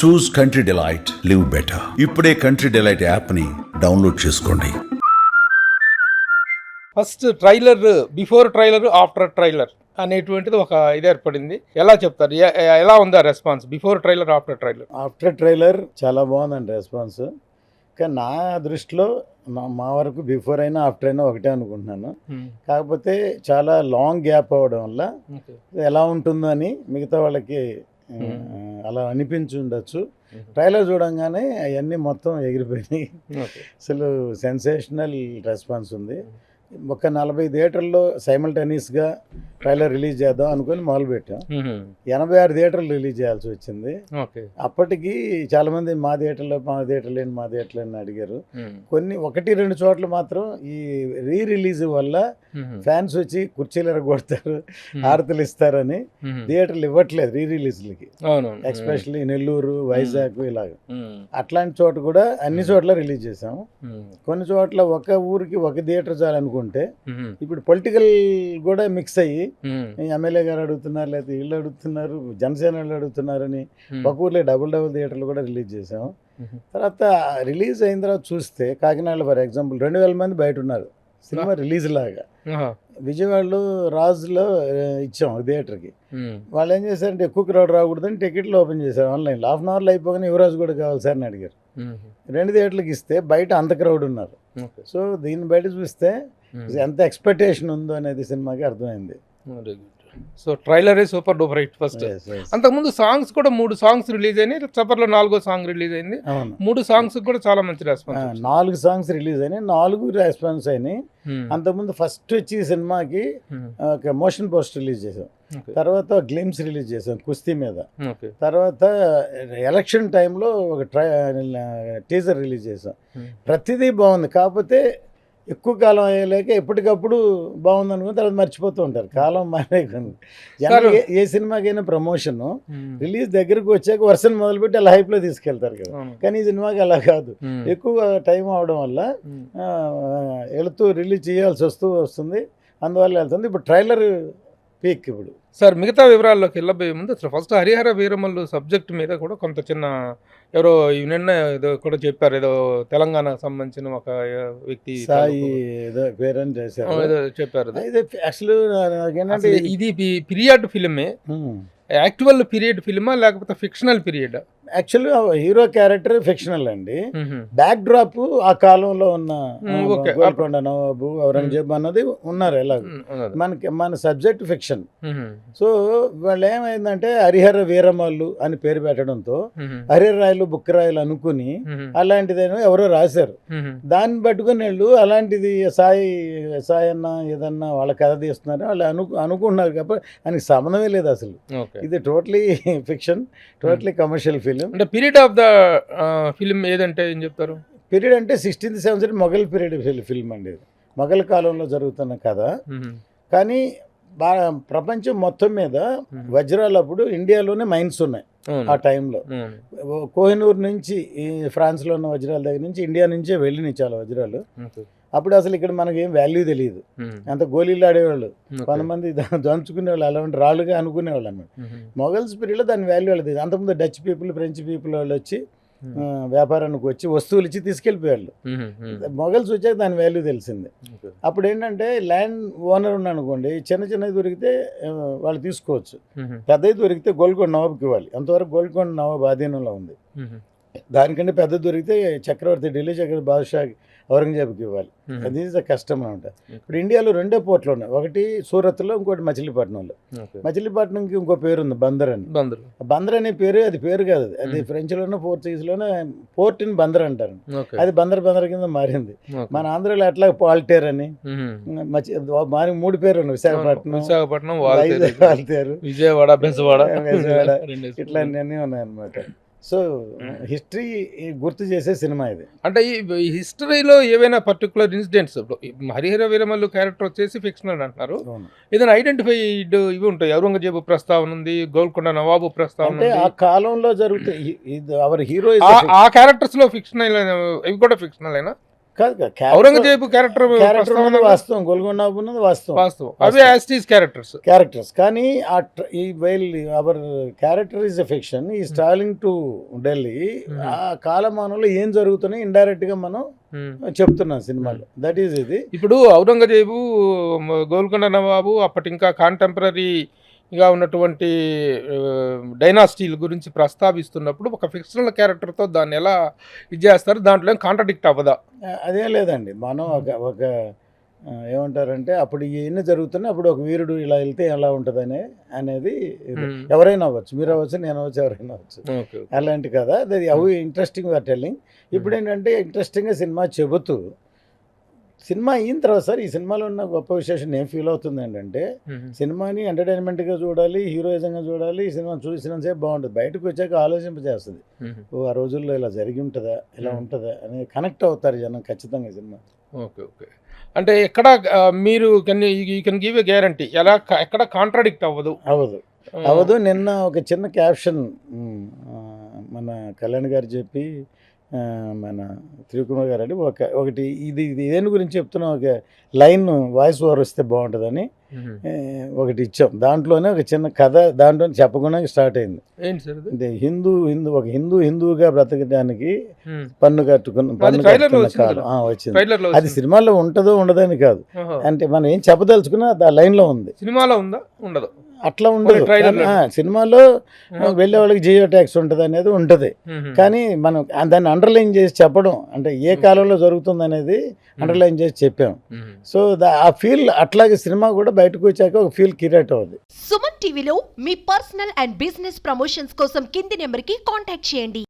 చూస్ country delight, live better. ఇప్పుడే country delight యాప్ని download చేసుకోండి. First trailer, before trailer, after trailer అనేటువంటిది ఒక ఇది ఏర్పడింది. ఎలా చెప్తారు, ఎలా ఉంది ఆ response? Before trailer, after trailer. After trailer చాలా బాగుందండి రెస్పాన్స్. కానీ నా దృష్టిలో మా వరకు బిఫోర్ అయినా ఆఫ్టర్ అయినా ఒకటే అనుకుంటున్నాను. కాకపోతే చాలా లాంగ్ గ్యాప్ అవ్వడం వల్ల ఎలా ఉంటుందో అని మిగతా వాళ్ళకి అలా అనిపించి ఉండొచ్చు. ట్రైలర్ చూడంగానే అవన్నీ మొత్తం ఎగిరిపోయినాయి. అసలు సెన్సేషనల్ రెస్పాన్స్ ఉంది. ఒక 40 థియేటర్లో సైమల్టేనియస్గా ట్రైలర్ రిలీజ్ చేద్దాం అనుకుని మొదలుపెట్టాం. 86 థియేటర్లు రిలీజ్ చేయాల్సి వచ్చింది. అప్పటికి చాలామంది మా థియేటర్లు అని అడిగారు. కొన్ని 1-2 చోట్ల మాత్రం ఈ రిలీజ్ వల్ల ఫ్యాన్స్ వచ్చి కుర్చీలు ఎరగొడతారు, హారతులు ఇస్తారని థియేటర్లు ఇవ్వట్లేదు రిలీజ్లకి. ఎస్పెషల్లీ నెల్లూరు, వైజాగ్ ఇలాగ అట్లాంటి చోట కూడా అన్ని చోట్ల రిలీజ్ చేసాము. కొన్ని చోట్ల ఒక ఊరికి ఒక థియేటర్ చాలనుకుంటే ఇప్పుడు పొలిటికల్ కూడా మిక్స్ అయ్యి ఎమ్మెల్యే గారు అడుగుతున్నారు, లేకపోతే వీళ్ళు అడుగుతున్నారు, జనసేన వాళ్ళు అడుగుతున్నారని ఒక ఊర్లో డబుల్ థియేటర్లు కూడా రిలీజ్ చేసాము. తర్వాత రిలీజ్ అయిన తర్వాత చూస్తే కాకినాడలో ఫర్ ఎగ్జాంపుల్ 2000 మంది బయట ఉన్నారు సినిమా రిలీజ్ లాగా. విజయవాడలో రాజులో ఇచ్చాం థియేటర్కి. వాళ్ళు ఏం చేశారంటే ఎక్కువ క్రౌడ్ రాకూడదని టికెట్లు ఓపెన్ చేశారు ఆన్లైన్లో. హాఫ్ అన్ అవర్లో అయిపోగానే యువరాజు కూడా కావాలి సార్ అని అడిగారు. 2 థియేటర్లకు ఇస్తే బయట అంత క్రౌడ్ ఉన్నారు. సో దీన్ని బయట చూస్తే ఎంత ఎక్స్పెక్టేషన్ ఉందో అనేది సినిమాకి అర్థమైంది. So trailer super duper hit first. అంతకుముందు సాంగ్స్ కూడా 3 సాంగ్స్ రిలీజ్ అయినాయి. సఫర్లో 4వ సాంగ్ రిలీజ్ అయింది. 3 సాంగ్స్ కూడా చాలా మంచి రెస్పాన్స్. 4 సాంగ్స్ రిలీజ్ అయినాయి, 4 రెస్పాన్స్ అయినాయి. అంతకుముందు ఫస్ట్ వచ్చి సినిమాకి ఒక మోషన్ పోస్ట్ రిలీజ్ చేసాం, తర్వాత గ్లిమ్స్ రిలీజ్ చేసాం కుస్తీ మీద, తర్వాత ఎలక్షన్ టైంలో ఒక టీజర్ రిలీజ్ చేసాం. ప్రతిదీ బాగుంది. కాకపోతే ఎక్కువ కాలం అయ్యలేక ఎప్పటికప్పుడు బాగుంది అనుకుని తర్వాత మర్చిపోతూ ఉంటారు. కాలం మారేకుంది. ఏ సినిమాకైనా ప్రమోషన్ రిలీజ్ దగ్గరకు వచ్చాక వర్షన్ మొదలుపెట్టి అలా హైప్లో తీసుకెళ్తారు కదా. కానీ ఈ సినిమాకి అలా కాదు. ఎక్కువ టైం అవడం వల్ల వెళుతూ రిలీజ్ చేయాల్సి వస్తుంది, అందువల్ల వెళ్తుంది. ఇప్పుడు ట్రైలర్ పీక్. ఇప్పుడు సార్ మిగతా వివరాల్లోకి వెళ్ళబోయే ముందు అసలు ఫస్ట్ హరిహర వీరమల్లు సబ్జెక్ట్ మీద కూడా కొంత చిన్న ఎవరో నిన్న ఏదో కూడా చెప్పారు, ఏదో తెలంగాణకు సంబంధించిన ఒక వ్యక్తి సాయి ఏదో పేరని చేశారు, ఏదో చెప్పారు. యాక్చువల్లీ ఇది పీరియడ్ ఫిలిమే, యాక్చువల్ పీరియడ్ ఫిలిమా లేకపోతే ఫిక్షనల్ పీరియడ్? యాక్చువల్గా హీరో క్యారెక్టర్ ఫిక్షనల్ అండి. బ్యాక్ డ్రాప్ ఆ కాలంలో ఉన్న గోల్కొండ నవాబు, ఔరంగజేబు అన్నది ఉన్నారు. ఎలాగో మన సబ్జెక్ట్ ఫిక్షన్. సో వాళ్ళు ఏమైందంటే హరిహర వీరమల్లు అని పేరు పెట్టడంతో హరిహర రాయలు బుక్కరాయలు అనుకుని అలాంటిదేమో ఎవరో రాశారు. దాన్ని పట్టుకుని వెళ్ళు అలాంటిది సాయి అన్న ఏదన్నా వాళ్ళ కథ తీస్తున్నారు వాళ్ళు అనుకుంటున్నారు కాబట్టి ఆయనకి సంబంధమే లేదు అసలు. ఇది totally fiction, totally commercial film. అంటే పీరియడ్ ఆఫ్ ద ఫిలిం ఏదంటే ఏం చెప్తారు? పీరియడ్ అంటే 16th century Mughal period film అండి. మొఘల్ కాలంలో జరుగుతున్న కథ. కానీ ప్రపంచం మొత్తం మీద వజ్రాలు అప్పుడు ఇండియాలోనే మైన్స్ ఉన్నాయి ఆ టైంలో. కోహినూర్ నుంచి ఈ ఫ్రాన్స్లో ఉన్న వజ్రాల దగ్గర నుంచి ఇండియా నుంచే వెళ్ళినాయి చాలా వజ్రాలు. అప్పుడు అసలు ఇక్కడ మనకి ఏం వాల్యూ తెలియదు. అంత గోళీలు ఆడేవాళ్ళు, కొంతమంది దంచుకునేవాళ్ళు, అలాంటి రాళ్ళుగా అనుకునేవాళ్ళు అన్నమాట. మొఘల్స్ పీరియడ్లో దాని వాల్యూ వాళ్ళది. అంతకుముందు డచ్ పీపుల్, ఫ్రెంచ్ పీపుల్ వాళ్ళు వచ్చి వ్యాపారానికి వచ్చి వస్తువులు ఇచ్చి తీసుకెళ్ళిపోయాళ్ళు. మొఘల్స్ వచ్చాక దాని వాల్యూ తెలిసింది. అప్పుడు ఏంటంటే ల్యాండ్ ఓనర్ ఉన్నానుకోండి, చిన్నవి దొరికితే వాళ్ళు తీసుకోవచ్చు, పెద్దవి దొరికితే గోల్కొండ నవాబ్కి ఇవ్వాలి. అంతవరకు గోల్కొండ నవాబ్ ఆధీనంలో ఉంది. దానికంటే పెద్ద దొరికితే చక్రవర్తి, ఢిల్లీ చక్రవర్తి బాద్షాకి, ఔరంగజేబుకి ఇవ్వాలి. అది ఈజ్ ద కష్టం అనమాట. ఇప్పుడు ఇండియాలో 2 పోర్ట్లు ఉన్నాయి, ఒకటి సూరత్లో, ఇంకోటి మచిలీపట్నంలో. మచిలీపట్నంకి ఇంకో పేరు ఉంది, బందర్ అని. బందర్ అనే పేరు అది పేరు కాదు, అది ఫ్రెంచ్లోనో పోర్చుగీస్లోనో పోర్ట్ ఇన్ బందర్ అంటారు. అది బందర్ కింద మారింది. మన ఆంధ్రలో అట్లా పాల్టేర్ అని మారి 3 పేర్లు ఉన్నాయి, విశాఖపట్నం, వాల్తేరు, విజయవాడ ఇట్లా అన్నీ ఉన్నాయన్నమాట. సో హిస్టరీ గుర్తు చేసే సినిమా ఇది. అంటే ఈ హిస్టరీలో ఏవైనా particular incidents, Harihara Veeramallu character వచ్చేసి ఫిక్షనల్ అంటున్నారు, ఏదైనా ఐడెంటిఫైడ్ ఇవి ఉంటాయి? ఔరంగజేబు ప్రస్తావన ఉంది, గోల్కొండ నవాబు ప్రస్తావన ఉంది. ఆ కాలంలో జరుగుతాయి. అవర్ హీరో ఆ క్యారెక్టర్స్ లో ఫిక్షనల్, ఇవి కూడా ఫిక్షనల్ అయినా కాదు కాదు, ఔరంగజేబు క్యారెక్టర్ క్యారెక్టర్ ఉన్నది వాస్తవం, గోల్కొండ ఉన్నది వాస్తవం వాస్తవం, అవి యాస్టీస్ క్యారెక్టర్స్. కానీ ఈ while our character is a fiction, ఈ ట్రావెలింగ్ టు ఢిల్లీ, ఆ కాలమానంలో ఏం జరుగుతున్నాయి ఇండైరెక్ట్ గా మనం చెప్తున్నాం సినిమాలో. దట్ ఈజ్ ఇది. ఇప్పుడు ఔరంగజేబు, గోల్కొండ నవాబు అప్పటి ఇంకా కాంటెంపరీగా ఉన్నటువంటి డైనాసిటీల గురించి ప్రస్తావిస్తున్నప్పుడు ఒక ఫిక్షనల్ క్యారెక్టర్తో దాన్ని ఎలా ఇది చేస్తారు, దాంట్లో కాంట్రడిక్ట్ అవ్వదా? అదేం లేదండి, మనం ఒక ఏమంటారంటే అప్పుడు ఇవన్నీ జరుగుతున్నాయి, అప్పుడు ఒక వీరుడు ఇలా వెళ్తే ఎలా ఉంటుంది అనేది ఎవరైనా అవ్వచ్చు, మీరు అవ్వచ్చు, నేను అవ్వచ్చు, ఎవరైనా అవ్వచ్చు, అలాంటి కదా. అది అవి ఇంట్రెస్టింగ్ ఆర్ టెల్లింగ్. ఇప్పుడు ఏంటంటే ఇంట్రెస్టింగ్గా సినిమా చెబుతూ సినిమా అయిన తర్వాత సార్, ఈ సినిమాలో ఉన్న గొప్ప విశేషం ఏం ఫీల్ అవుతుంది ఏంటంటే, సినిమాని ఎంటర్టైన్మెంట్గా చూడాలి, హీరోయిజంగా చూడాలి, ఈ సినిమా చూసినంతసేపు బాగుంటుంది, బయటకు వచ్చాక ఆలోచింపజేస్తుంది, ఆ రోజుల్లో ఇలా జరిగి ఉంటుందా, ఇలా ఉంటుందా అని కనెక్ట్ అవుతారు జనం ఖచ్చితంగా సినిమా. Okay okay. అంటే ఎక్కడ మీరు కెన్ గివ్ ఎ గ్యారంటీ, ఎలా ఎక్కడ కాంట్రడిక్ట్ అవ్వదు. నిన్న ఒక చిన్న క్యాప్షన్ మన కళ్యాణ్ గారు చెప్పి, మన త్రికుమార్ గారు అంటే ఒకటి ఇది దేని గురించి చెప్తున్నా, ఒక లైన్ వాయిస్ ఓవర్ వస్తే బాగుంటుందని ఒకటి ఇచ్చాం. దాంట్లోనే ఒక చిన్న కథ దాంట్లో చెప్పకుండా స్టార్ట్ అయింది. ఒక హిందువుగా బ్రతకడానికి పన్ను కట్టుకున్న కాలం వచ్చింది. అది సినిమాలో ఉంటుందో ఉండదని కాదు, అంటే మనం ఏం చెప్పదలుచుకున్నా ఆ లైన్లో ఉంది. సినిమాలో ఉందా? ఉండదు, అట్లా ఉండదు. సినిమాలో వెళ్ళే వాళ్ళకి జియో ట్యాక్స్ ఉంటుంది అనేది ఉంటుంది, కానీ మనం దాన్ని అండర్లైన్ చేసి చెప్పడం, అంటే ఏ కాలంలో జరుగుతుంది అనేది అండర్లైన్ చేసి చెప్పాం. సో ఆ ఫీల్ అట్లాగే సినిమా కూడా బయటకు వచ్చాక ఒక ఫీల్ క్రియేట్ అవుతుంది. సుమన్ టీవీలో మీ పర్సనల్ అండ్ బిజినెస్ ప్రమోషన్స్ కోసం కింది నెంబర్కి కాంటాక్ట్ చేయండి.